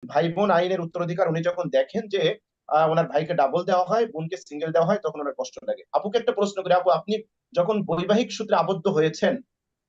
ভাই বোন আইনের উত্তরাধিকার উনি যখন দেখেন যে ওনার ভাইকে ডাবল দেওয়া হয়, বোনকে সিঙ্গেল দেওয়া হয়, তখন ওনার কষ্ট লাগে। আপুকে একটা প্রশ্ন করি, আপু আপনি যখন বৈবাহিক সূত্রে আবদ্ধ হয়েছেন,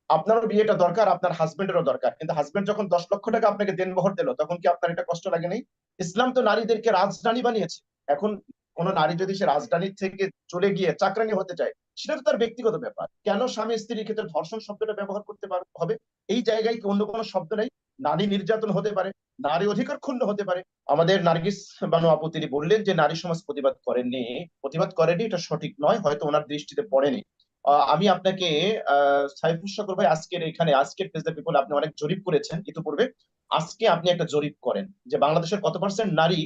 আপনারও বিয়েটা দরকার, আপনার হাজবেন্ডেরও দরকার, কিন্তু হাজবেন্ড যখন 10 লক্ষ টাকা আপনাকে দেনমোহর দিল, তখন কি আপনার এটা কষ্ট লাগে নাই? ইসলাম তো নারীদেরকে রাজরানী বানিয়েছে। এখন কোন নারী যদি সে রাজধানী থেকে চলে গিয়ে চাকরানি হতে চায়, সেটা তো তার ব্যক্তিগত ব্যাপার। কেন স্বামী স্ত্রীর ক্ষেত্রে ধর্ষণ শব্দটা ব্যবহার করতে হবে? এই জায়গায় কি অন্য কোনো শব্দ নাই? নারী নির্যাতন হতে পারে, নারী অধিকার ক্ষুণ্ণ হতে পারে। আমাদের নার্গিস বানু আপু তিনি বললেন যে নারী সমাজ প্রতিবাদ করেনি, এটা সঠিক নয়, হয়তো ওনার দৃষ্টিতে পড়েনি। আমি আপনাকে সাইফুল সাগর ভাই, আজকের পেজ দ্য পিপল আপনি অনেক জরিপ করেছেন ইতিপূর্বে। আজকে আপনি একটা জরিপ করেন যে বাংলাদেশের কত পার্সেন্ট নারী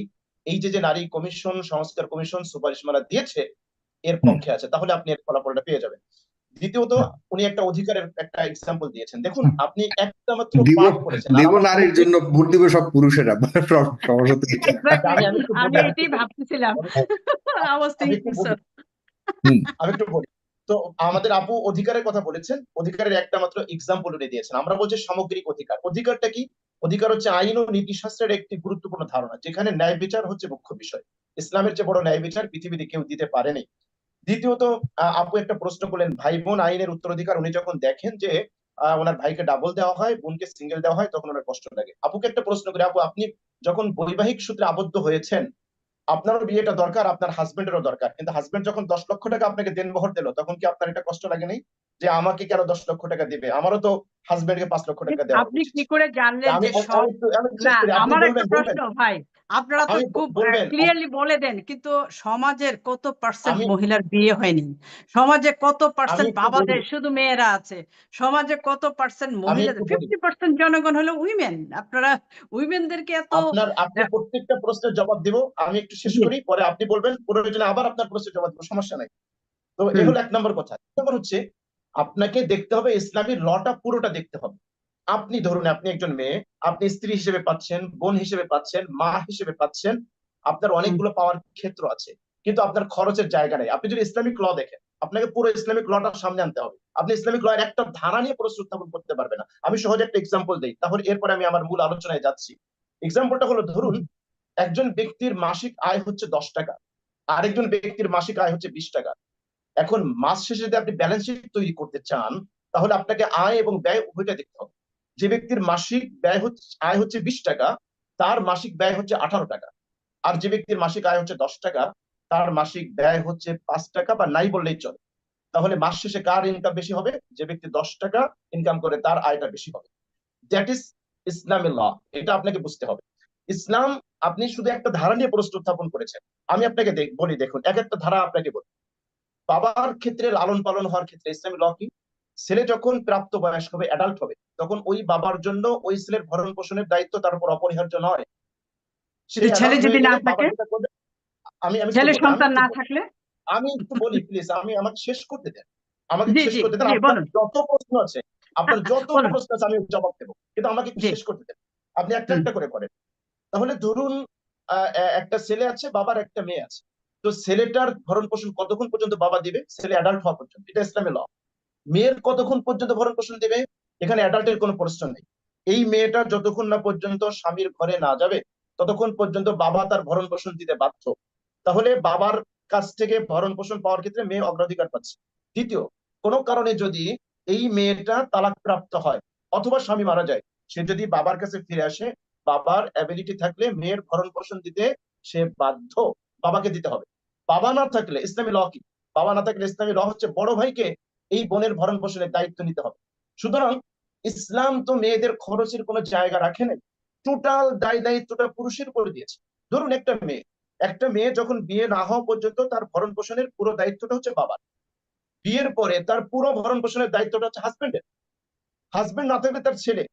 এই যে যে নারী কমিশন, সংস্কার কমিশন সুপারিশমালা দিয়েছে এর হুম। পক্ষে আছে, তাহলে আপনি এর ফলাফলটা পেয়ে যাবেন। দ্বিতীয়ত, উনি একটা অধিকারের একটা এক্সাম্পল দিয়েছেন। দেখুন, আপনি একটা মাত্র দিব পাঠ করেছেন, আর দিব আমার নারীর সামগ্রিক। জন্য ভোট দিবে সব পুরুষেরা। সমস্যা তো এটা। আচ্ছা, এক্স্যাক্টলি, আমি একটু আমি বলি, আমি একটু এটাই বলি, ভাবতেছিলাম। আই ওয়াজ আমি একটু থিংকিং সো। বলি, হুম। আমি একটু বলি। তো আমাদের আপু অধিকারের কথা বলেছেন, অধিকারের একটা মাত্র এক্সাম্পল উনি দিয়েছেন। আমরা বলছি সামগ্রিক অধিকার। অধিকারটা কি? অধিকার হচ্ছে আইন ও নীতিশাস্ত্রের একটি গুরুত্বপূর্ণ ধারণা, যেখানে ন্যায় বিচার হচ্ছে মুখ্য বিষয়। ইসলামের যে বড় ন্যায় বিচার পৃথিবীতে কেউ দিতে পারেনি। দ্বিতীয়ত, আপু একটা প্রশ্ন করলেন, ভাই বোন আইনের উত্তরাধিকার উনি যখন দেখেন যে ওনার ভাইকে ডাবল দেওয়া হয়, বোনকে সিঙ্গেল দেওয়া হয়, তখন ওনার কষ্ট লাগে। আপুকে একটা প্রশ্ন করি, আপু আপনি যখন বৈবাহিক সূত্রে আবদ্ধ হয়েছেন, আপনারও বিয়েটা দরকার, আপনার হাজবেন্ডেরও দরকার, কিন্তু হাজবেন্ড যখন 10 লক্ষ টাকা আপনাকে দেনমোহর দিল, তখন কি আপনার এটা কষ্ট লাগে নাই? যে আমাকে কেন 10 লক্ষ টাকা দিবে, আমারও তো হাজবেন্ডকে 5 লক্ষ টাকা দেওয়া আপনি উচিত কি ছিল। করে তা জানলেন আমি যে আমি সব? একটু আমি না, শেষ করি, আপনি আমার একটা বলবেন প্রশ্ন বলবেন ভাই, আপনারা তো আমি খুব বলবেন ক্লিয়ারলি বলে দেন, কিন্তু সমাজের কত পার্সেন্ট আমি মহিলার বিয়ে হয়নি? সমাজে কত আমি পার্সেন্ট একটু বলি, বাবাদের শুধু মেয়েরা আছে? সমাজে কত পার্সেন্ট আমি মহিলাদের? একটু বলি 50% জনগণ হলো উইমেন। আপনারা উইমেনদেরকে এত আপনি আহ, প্রত্যেকটা প্রশ্নের জবাব দিব। আমি একটু শেষ জি। করি, পরে আপনি বলবেন, প্রয়োজনে আবার আপনার প্রশ্নের জবাব দিব, সমস্যা নাই। তো এ হুম। হলো 1 নম্বর কথা। 2 নম্বর হচ্ছে, আপনাকে দেখতে হবে ইসলামী লটা পুরোটা দেখতে হবে। আপনি ধরুন, আপনি একজন মেয়ে, আপনি স্ত্রী হিসেবে পাচ্ছেন, বোন হিসেবে পাচ্ছেন, মা হিসেবে পাচ্ছেন, আপনার হুম। অনেকগুলো পাওয়ার ক্ষেত্র আছে, কিন্তু আপনার খরচের জায়গা নেই। আপনি যদি ইসলামিক ল দেখেন, আপনাকে পুরো ইসলামিক লটা সামনে আনতে হবে। আপনি ইসলামিক ল এর একটা ধারা নিয়ে প্রশ্ন উত্থাপন করতে পারবেন না। আমি সহজে একটা এক্সাম্পল দিই, তাহলে এরপরে আমি আমার মূল আলোচনায় যাচ্ছি। এক্সাম্পলটা হলো, ধরুন একজন ব্যক্তির মাসিক আয় হচ্ছে 10 টাকা, আরেকজন ব্যক্তির মাসিক আয় হচ্ছে 20 টাকা। এখন মাস শেষে যদি আপনি ব্যালেন্স শিট তৈরি করতে চান, তাহলে আপনাকে আয় এবং ব্যয় উভয়টা দেখতে হবে। যে ব্যক্তির মাসিক ব্যয় হচ্ছে আয় হচ্ছে 20 টাকা, তার মাসিক ব্যয় হচ্ছে 18 টাকা। আর যে ব্যক্তির মাসিক আয় হচ্ছে 10 টাকা, তার মাসিক ব্যয় হচ্ছে 5 টাকা, বা নাই বললেই চলে। তাহলে মাস শেষে কার ইনকাম বেশি হবে? যে ব্যক্তি 10 টাকা ইনকাম করে, তার আয়টা বেশি হবে। দ্যাট ইজ ইসলামী ল। এটা আপনাকে বুঝতে হবে। ইসলাম, আপনি শুধু একটা ধারা নিয়ে প্রশ্ন উত্থাপন করেছেন। আমি আপনাকে বলি, দেখুন এক একটা ধারা আপনাকে বলি। বাবার ক্ষেত্রে, লালন পালন হওয়ার ক্ষেত্রে ইসলামী ল কি? ছেলে যখন প্রাপ্ত বয়স্ক হবে, অ্যাডাল্ট হবে, তখন ওই বাবার জন্য ওই ছেলের ভরণ পোষণের দায়িত্ব তার উপর অপরিহার্য নয়। সে যদি ছেলে অ্যাডাল্ট যদি হয়ে না গেলে বাবা থাকে, যেটা করবে, আমি আমি একটু ছেলে বলি, আমি সন্তান একটু না বলি, থাকলে? আমি একটু বলি প্লিজ, আমাকে শেষ করতে দেন। আমাকে জি, শেষ জি, করতে দেন। জি, আপনার বলুন। যত প্রশ্ন আছে, আপনার যত বলুন। প্রশ্ন আছে, আমি জবাব দেবো, কিন্তু আমাকে একটু জি। শেষ করতে দেন। আপনি একটা হুম। একটা করে করেন। তাহলে ধরুন একটা ছেলে আছে, বাবার একটা মেয়ে আছে। তো ছেলেটার ভরণ পোষণ কতক্ষণ পর্যন্ত বাবা দিবে? ছেলে অ্যাডাল্ট হওয়া পর্যন্ত, এটা ইসলামী ল। মেয়ের কতক্ষণ পর্যন্ত ভরণ পোষণ দেবে? এখানে অ্যাডাল্টের কোনো প্রশ্ন নেই। এই মেয়েটা যতক্ষণ না পর্যন্ত স্বামীর ঘরে না যাবে, ততক্ষণ পর্যন্ত বাবা তার ভরণ পোষণ দিতে বাধ্য। তাহলে বাবার কাছ থেকে ভরণ পোষণ পাওয়ার ক্ষেত্রে মেয়ে অগ্রাধিকার পাচ্ছে। দ্বিতীয়, কোনো কারণে যদি এই মেয়েটা তালাক প্রাপ্ত হয়, অথবা স্বামী মারা যায়, সে যদি বাবার কাছে ফিরে আসে, বাবার অ্যাবিলিটি থাকলে মেয়ের ভরণ পোষণ দিতে সে বাধ্য, বাবাকে দিতে হবে। বাবা না থাকলে ইসলামী ল কি? বাবা না থাকলে ইসলামী ল হচ্ছে বড় ভাইকে এই বোনের ভরণ পোষণের দায়িত্ব নিতে হবে। সুতরাং ইসলাম তো মেয়েদের খরচের কোনো জায়গা রাখে নাই, টোটাল দায় দায়িত্বটা পুরুষের উপর দিয়েছে। ধরুন একটা মেয়ে যখন বিয়ে না হওয়া পর্যন্ত তার ভরণ পোষণের পুরো দায়িত্বটা হচ্ছে বাবার। বিয়ের পরে তার পুরো ভরণ পোষণের দায়িত্বটা হচ্ছে হাজবেন্ডের। হাজবেন্ড না থাকলে তার ছেলে,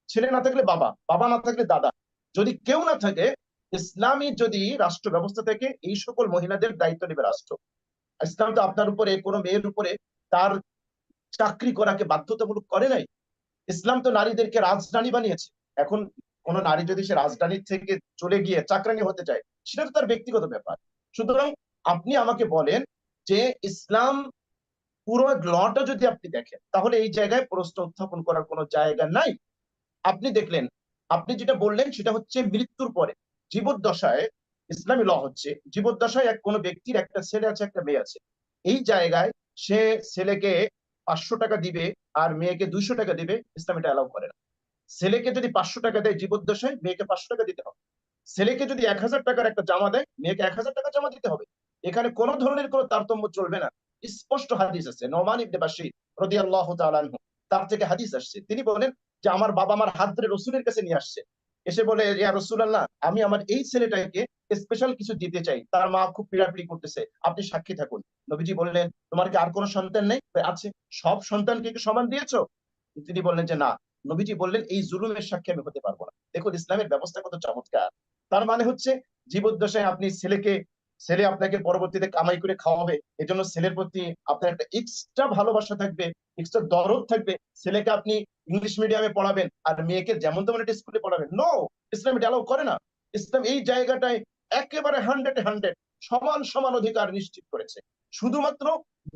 ছেলে না থাকলে বাবা, বাবা না থাকলে দাদা। যদি কেউ না থাকে, ইসলামী যদি রাষ্ট্র ব্যবস্থা থেকে এই সকল মহিলাদের দায়িত্ব নেবে রাষ্ট্র। ইসলাম তো আপনার উপরে, কোনো মেয়ের উপরে তার চাকরি করাকে বাধ্যতামূলক করে নাই। ইসলাম তো নারীদেরকে রাজরানী বানিয়েছে। এখন কোন নারী যদি সে রাজধানী থেকে চলে গিয়ে চাকরানি হতে চায়, সেটা তো তার ব্যক্তিগত ব্যাপার। সুতরাং আপনি আমাকে বলেন যে ইসলাম পুরো লটা যদি আপনি দেখেন, তাহলে এই জায়গায় প্রশ্ন উত্থাপন করার কোনো জায়গা নাই। আপনি দেখলেন আপনি যেটা বললেন সেটা হচ্ছে মৃত্যুর পরে। জীবদ্দশায় ইসলামী ল হচ্ছে জীবদ্দশায় কোনো ব্যক্তির একটা ছেলে আছে একটা মেয়ে আছে, এই জায়গায় সে ছেলেকে 500 টাকা দিবে আর মেয়েকে 200 টাকা দিবে, ইসলাম এটা অ্যালাউ করে না। ছেলেকে যদি 500 টাকা দেয় জীবদ্দশায়, মেয়েকে 500 টাকা দিতে হবে। ছেলেকে যদি 1000 টাকার একটা জামা দেয়, মেয়েকে 1000 টাকা জামা দিতে হবে। এখানে কোনো ধরনের কোনো তারতম্য চলবে না। স্পষ্ট হাদিস আছে, নোমান ইবনে বাশীর রাদিয়াল্লাহু তাআলা আনহু, তার থেকে হাদিস আসছে। তিনি বলেন যে আমার বাবা আমার হাত ধরে রসুলের কাছে নিয়ে আসছে, এসে বলে, ইয়া রাসূলুল্লাহ, আমি আমার এই ছেলেটাকে স্পেশাল কিছু দিতে চাই, তার মা খুব পীড়াপিড়ি করতেছে, আপনি সাক্ষী থাকুন। নবীজি বললেন, তোমার কি আর কোনো সন্তান নেই? আছে। সব সন্তানকে কি সমান দিয়েছো? তিনি বললেন যে না। নবীজি বললেন, এই জুলুমের সাক্ষী আমি হতে পারবো না। দেখুন ইসলামের ব্যবস্থা কত চমৎকার। তার মানে হচ্ছে জীবদ্দশায় আপনি ছেলে আপনাকে পরবর্তীতে কামাই করে খাওয়াবে, এজন্য ছেলের প্রতি আপনার একটা এক্সট্রা ভালোবাসা থাকবে, এক্সট্রা দরদ থাকবে। ছেলেকে আপনি ইংলিশ মিডিয়ামে পড়াবেন আর মেয়েকে যেমন তেমন একটা স্কুলে পড়াবেন, নো, ইসলাম এটা অ্যালাউ করে না। ইসলাম এই জায়গাটায় একেবারে 100-100 সমান সমান অধিকার নিশ্চিত করেছে। শুধুমাত্র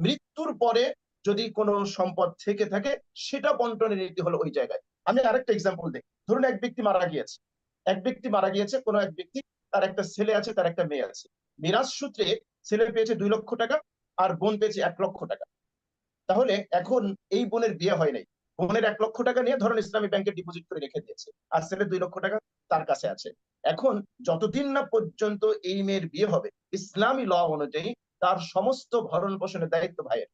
মৃত্যুর পরে যদি কোনো সম্পদ থেকে থাকে, সেটা বন্টনের নীতি হলো ওই জায়গায়। আমি আরেকটা এক্সাম্পল দিই। ধরুন এক ব্যক্তি মারা গিয়েছে, কোনো এক ব্যক্তি, তার একটা ছেলে আছে, তার একটা মেয়ে আছে। মিরাজ সূত্রে ছেলে পেয়েছে 2 লক্ষ টাকা আর বোন পেয়েছে 1 লক্ষ টাকা। তাহলে এখন এই বোনের বিয়ে হয় নাই, বোনের 1 লক্ষ টাকা নিয়ে ধরুন ইসলামী ব্যাংকে ডিপোজিট করে রেখে দিয়েছে, আর ছেলের 2 লক্ষ টাকা তার কাছে আছে। এখন যতদিন না পর্যন্ত এই মেয়ের বিয়ে হবে, ইসলামী ল অনুযায়ী তার সমস্ত ভরণ পোষণের দায়িত্ব ভাইয়ের।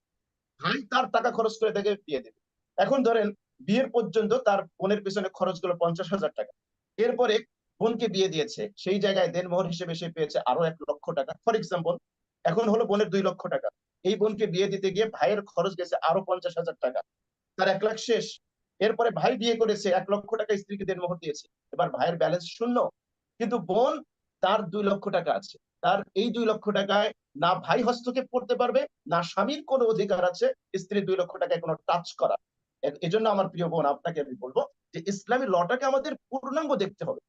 ভাই তার টাকা খরচ করে তাকে বিয়ে দেবে। এখন ধরেন বিয়ের পর্যন্ত তার বোনের পেছনে খরচ গেলো 50,000 টাকা। এরপরে বোনকে বিয়ে দিয়েছে, সেই জায়গায় দেনমোহর হিসেবে সে পেয়েছে আরো 1 লক্ষ টাকা, ফর এক্সাম্পল। এখন হলো বোনের 2 লক্ষ টাকা। এই বোনকে বিয়ে দিতে গিয়ে ভাইয়ের খরচ গেছে আরো 50,000 টাকা, তার 1 লাখ শেষ। এরপরে ভাই বিয়ে করেছে, 1 লক্ষ টাকা স্ত্রীকে দেনমোহর দিয়েছে, এবার ভাইয়ের ব্যালেন্স শূন্য। কিন্তু বোন, তার 2 লক্ষ টাকা আছে। তার এই 2 লক্ষ টাকায় না ভাই হস্তক্ষেপ করতে পারবে, না স্বামীর কোনো অধিকার আছে স্ত্রীর 2 লক্ষ টাকায় কোনো টাচ করা। এজন্য আমার প্রিয় বোন, আপনাকে আমি বলবো যে ইসলামী লটাকে আমাদের পূর্ণাঙ্গ দেখতে হবে।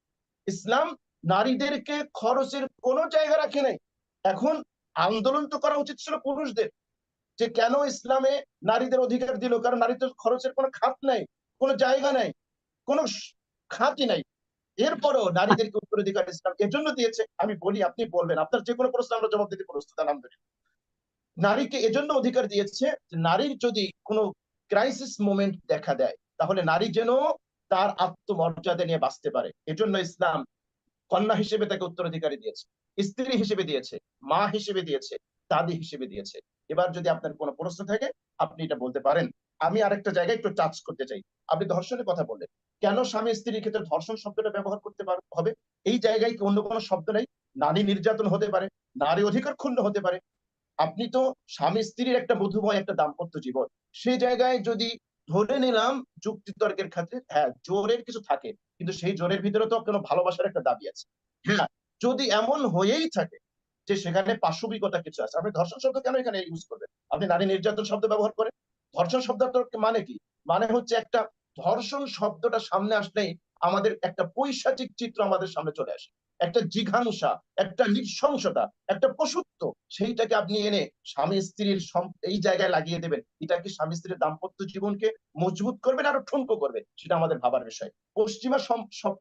ইসলাম নারীদেরকে খরচের কোনো জায়গা রাখে নাই। এখন আন্দোলন তো করা উচিত ছিল পুরুষদের, যে কেন ইসলামে নারীদের অধিকার দিল, কারণ নারীদের খরচের কোনো খাত নাই, কোনো জায়গা নাই, কোনো খাতই নাই। এরপরও নারীদেরকে উত্তরাধিকার ইসলাম এজন্য দিয়েছে। আমি বলি, আপনি বলবেন, আপনার যে কোনো প্রশ্ন আমরা জবাব দিতে প্রস্তুত, আলহামদুলিল্লাহ। নারীকে এজন্য অধিকার দিয়েছে যে নারীর যদি কোনো ক্রাইসিস মোমেন্ট দেখা দেয়, তাহলে নারী যেন তার আত্মমর্যাদা নিয়ে বাঁচতে পারে। এজন্য ইসলাম কন্যা হিসেবে তাকে উত্তরাধিকারী দিয়েছে, স্ত্রী হিসেবে দিয়েছে, মা হিসেবে দিয়েছে, দাদি হিসেবে দিয়েছে। এবার যদি আপনার কোনো প্রশ্ন থাকে, আপনি এটা বলতে পারেন। আমি আরেকটা জায়গায় একটু টাচ করতে চাই। আপনি ধর্ষণের কথা বললেন, কেন স্বামী স্ত্রীর ক্ষেত্রে ধর্ষণ শব্দটা ব্যবহার করতে হবে? এই জায়গায় কি অন্য কোনো শব্দ নাই? নারী নির্যাতন হতে পারে, নারী অধিকার ক্ষুণ্ণ হতে পারে। আপনি তো স্বামী স্ত্রীর একটা মধুময় একটা দাম্পত্য জীবন, সেই জায়গায় যদি ধরে নিলাম যুক্তিতর্কের ক্ষেত্রে হ্যাঁ জোরের কিছু থাকে, কিন্তু সেই জোরের ভিতরে তো কোনো ভালোবাসার একটা দাবি আছে। হ্যাঁ, যদি এমন হয়েই থাকে যে সেখানে পাশবিকতা কিছু আছে, আপনি ধর্ষণ শব্দ কেন এখানে ইউজ করবেন? আপনি নারী নির্যাতন শব্দ ব্যবহার করেন। ধর্ষণ শব্দটার মানে কি? মানে হচ্ছে একটা, ধর্ষণ শব্দটা সামনে আসলেই আমাদের একটা পৈশাচিক চিত্র আমাদের সামনে চলে আসে, একটা জিঘাংসা, একটা নৃশংসতা, একটা পশুত্ব। সেইটাকে আপনি এনে স্বামী স্ত্রীর এই জায়গায় লাগিয়ে দেবেন, এটা কি স্বামী স্ত্রীর দাম্পত্য জীবনকে মজবুত করবে না আরো ঠুনকো করবে, সেটা আমাদের ভাবার বিষয়। পশ্চিমা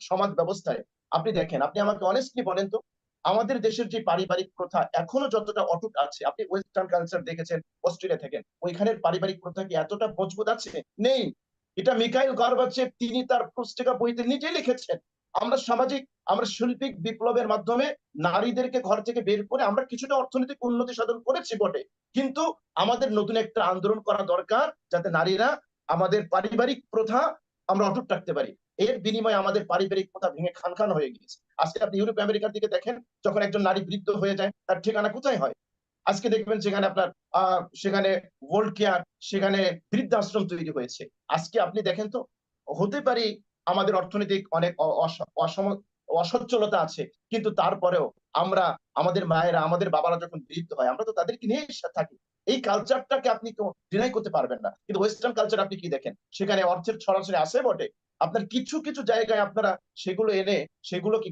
সমাজ ব্যবস্থায় আপনি দেখেন, আপনি আমাকে অনেস্টলি বলেন তো, আমাদের দেশের যে পারিবারিক প্রথা এখনো যতটা অটুট আছে, আপনি ওয়েস্টার্ন কালচার দেখেছেন, অস্ট্রেলিয়া থেকে, ওইখানের পারিবারিক প্রথা কি এতটা মজবুত আছে? নেই। এটা মিকাইল গর্বাচেভ তিনি তার পুস্তিকা বইতে নিজেই লিখেছেন। আমরা শৈল্পিক বিপ্লবের মাধ্যমে নারীদেরকে ঘর থেকে বের করে আমরা কিছুটা অর্থনৈতিক উন্নতি সাধন করেছি বটে, কিন্তু আমাদের নতুন একটা আন্দোলন করা দরকার, যাতে নারীরা আমাদের পারিবারিক প্রথা আমরা অটুট রাখতে পারি। এর বিনিময়ে আমাদের পারিবারিক প্রথা ভেঙে খান খান হয়ে গিয়েছে। আজকে আপনি ইউরোপ আমেরিকার দিকে দেখেন, যখন একজন নারী বৃদ্ধ হয়ে যায়, তার ঠিকানা কোথায় হয়? আজকে দেখবেন সেখানে আপনার সেখানে ওয়ার্ল্ড কেয়ার, সেখানে বৃদ্ধাশ্রম তৈরি হয়েছে। আজকে আপনি দেখেন তো, হতে পারি আমাদের অর্থনৈতিক অনেক অসচ্ছলতা আছে, কিন্তু তারপরেও আমরা, আমাদের মায়েরা, আমাদের বাবারা যখন বৃদ্ধ হয়, আমরা তো তাদেরকে নিয়ে থাকি। এই কালচারটাকে আপনি তো ডিনাই করতে পারবেন না। কিন্তু ওয়েস্টার্ন কালচার আপনি কি দেখেন, সেখানে অর্থের ছড়াছড়ি আছে বটে, আপনার কিছু কিছু জায়গায় আপনারা সেগুলো এনে সেগুলোকে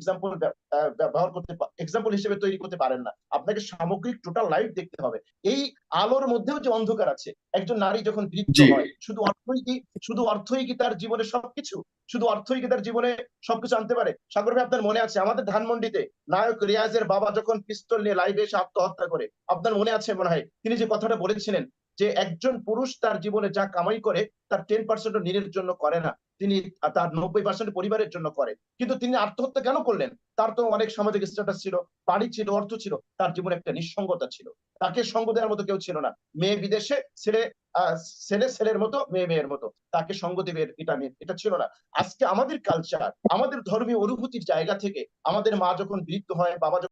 ব্যবহার এক্সাম্পল হিসেবে তৈরি করতে পারেন না। আপনাকে সামগ্রিক টোটাল লাইফ দেখতে হবে। এই আলোর মধ্যেও যে অন্ধকার আছে, একজন নারী যখন বৃদ্ধ জি হয়, শুধু অর্থই কি তার জীবনে সবকিছু? শুধু অর্থই কি তার জীবনে সবকিছু আনতে পারে? সাগর ভাই, আপনার মনে আছে আমাদের ধানমন্ডিতে নায়ক রিয়াজের বাবা যখন পিস্তল নিয়ে লাইভে এসে আত্মহত্যা করে, আপনার মনে আছে মনে হয়, তিনি যে কথাটা বলেছিলেন যে একজন পুরুষ তার জীবনে যা কামাই করে তার 10% নিজের জন্য করে না, তিনি তার 90% পরিবারের জন্য করে। কিন্তু তিনি আত্মহত্যা কেন করলেন? তার তো অনেক সামাজিক স্ট্যাটাস ছিল, বাড়ি ছিল, অর্থ ছিল, তার জীবনে একটা নিঃসঙ্গতা ছিল, তাকে সঙ্গ দেওয়ার মতো কেউ ছিল না। মেয়ে বিদেশে, ছেলে ছেলে ছেলের মতো, মেয়ে মেয়ের মতো, তাকে সঙ্গ দেবে এটা ছিল না। আজকে আমাদের কালচার, আমাদের ধর্মীয় অনুভূতির জায়গা থেকে আমাদের মা যখন বৃদ্ধ হয়, বাবা